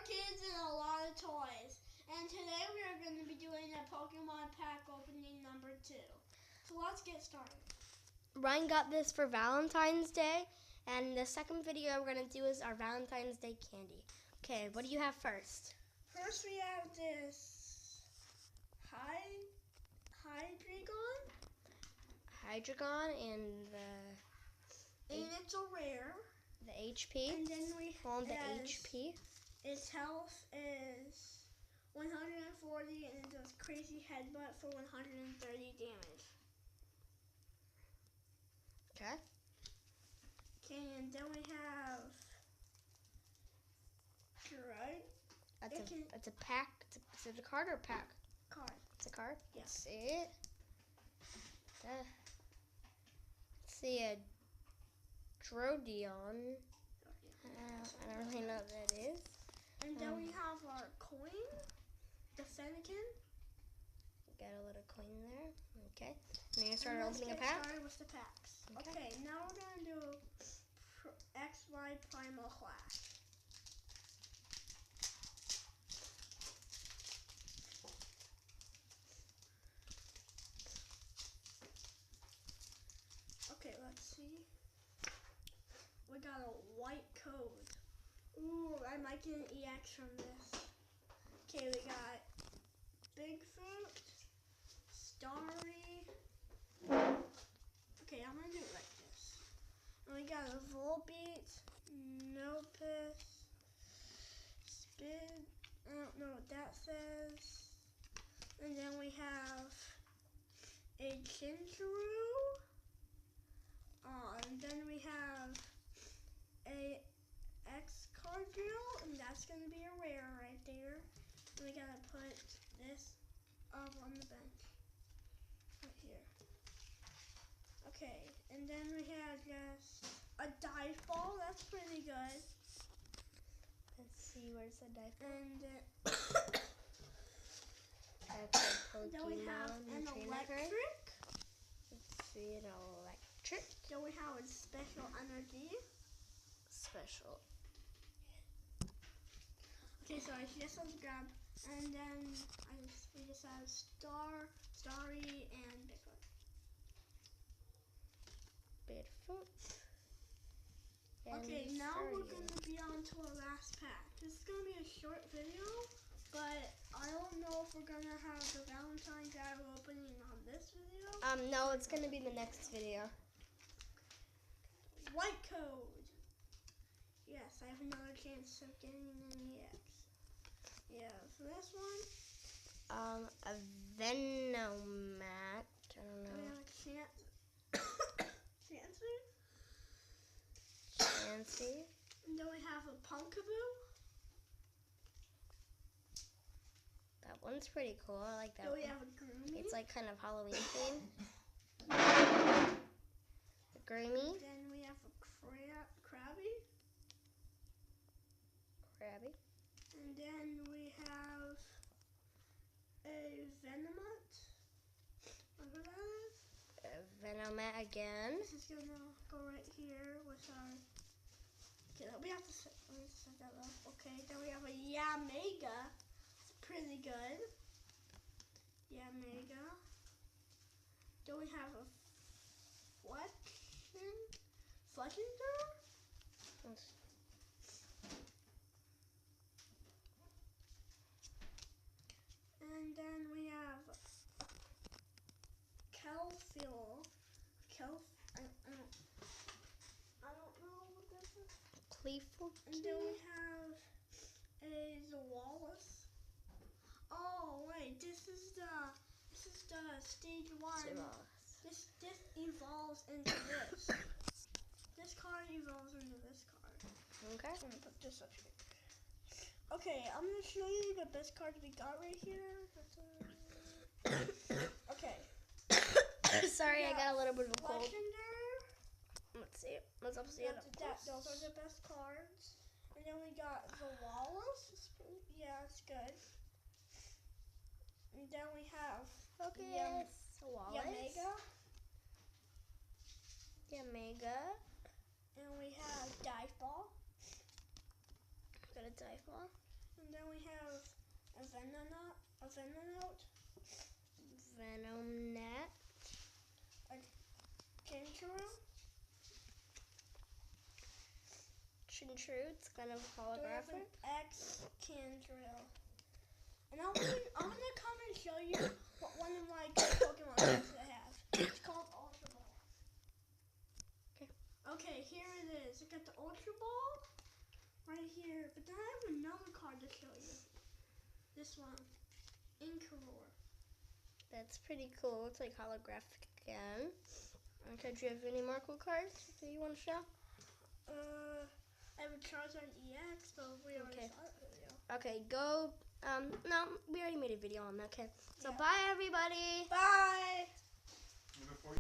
kids and a lot of toys. And today we are going to be doing a Pokemon pack opening number 2. So let's get started. Ryan got this for Valentine's Day, and the second video we're going to do is our Valentine's Day candy. Okay, what do you have first? First we have this Hydreigon. Hydreigon And it's a rare. The HP. And then we have the HP. Its health is 140 and it does crazy headbutt for 130 damage. Okay. Okay, and then we have Hydreigon. It's a pack. Is it a card or a pack? Card. It's a card? Yeah. Let's see it. Let's see a Hydreigon. I don't really know what that is. And then we have our coin, the Fennekin. Got a little coin there. Okay. And you're going to start opening a pack? Let's get started with the packs. Okay, now we're going to do XY Primal Clash. Okay, let's see. We got a white code. Ooh, I might get an EX from this. Okay, we got Bigfoot, Starry. Okay, I'm gonna do it like this. And we got a Volbeat, Nopus, Spid. I don't know what that says. And then we have a Chinchuru. And then we have a Excadrill, and that's going to be a rare right there. And we gotta put this up on the bench, right here. Okay, and then we have just a dive ball. That's pretty good. Let's see, where's the dive ball? And then we have an electric. Let's see, an electric. Then we have a special energy. Special. Okay, so I just let's grab, and then we just have Starry, and Bigfoot. Okay, now we're going to be on to our last pack. This is going to be a short video, but I don't know if we're going to have the Valentine's Day opening on this video. No, it's going to be the next video. White code. Yes, I have another chance of getting an EX. Yeah, for this one. A Venomat. I don't know. We have a Chansey. And then we have a Punkaboo. That one's pretty cool. I like that Then we one. have a Groomy. It's like kind of Halloween theme. A Groomy. Then we have a Krabby. And then we have a Venomat. What that is? A Venomat again. This is gonna go right here with our. Okay, we have to set that up. Okay, then we have a Yamega. It's pretty good. Yamega. Then we have a Fletchinder. And then we have Kelfiel. I don't know what this is. Cleeful. And then we have a Wallace. Oh wait, this is the stage 1. This evolves into this. This card evolves into this card. Okay. I'm gonna put this up here. Okay, I'm gonna show you the best cards we got right here. Okay. Sorry, I got a little bit of a cold. Legendary. Let's see it. Let's see it. Those are the best cards. And then we got the Wallace. Yeah, it's good. And then we have Yamega. And we have Dive Ball. Got a dive ball. And then we have a Venonat, Venomnet. Kinchuru, Chinchuru, it's kind of then we have holographic. an Excandrill. And I'm gonna come and show you what one of my Pokemon cards I have. It's called Ultra Ball. Okay. Okay, here it is. I got the Ultra Ball right here, but then I have another card to show you. This one, Incolor. That's pretty cool. It's like holographic again. Okay, do you have any more cool cards that you want to show? I have a Charizard EX, but we already Okay. saw that video. Okay, go. No, we already made a video on that. Okay, so Yeah. bye everybody. Bye!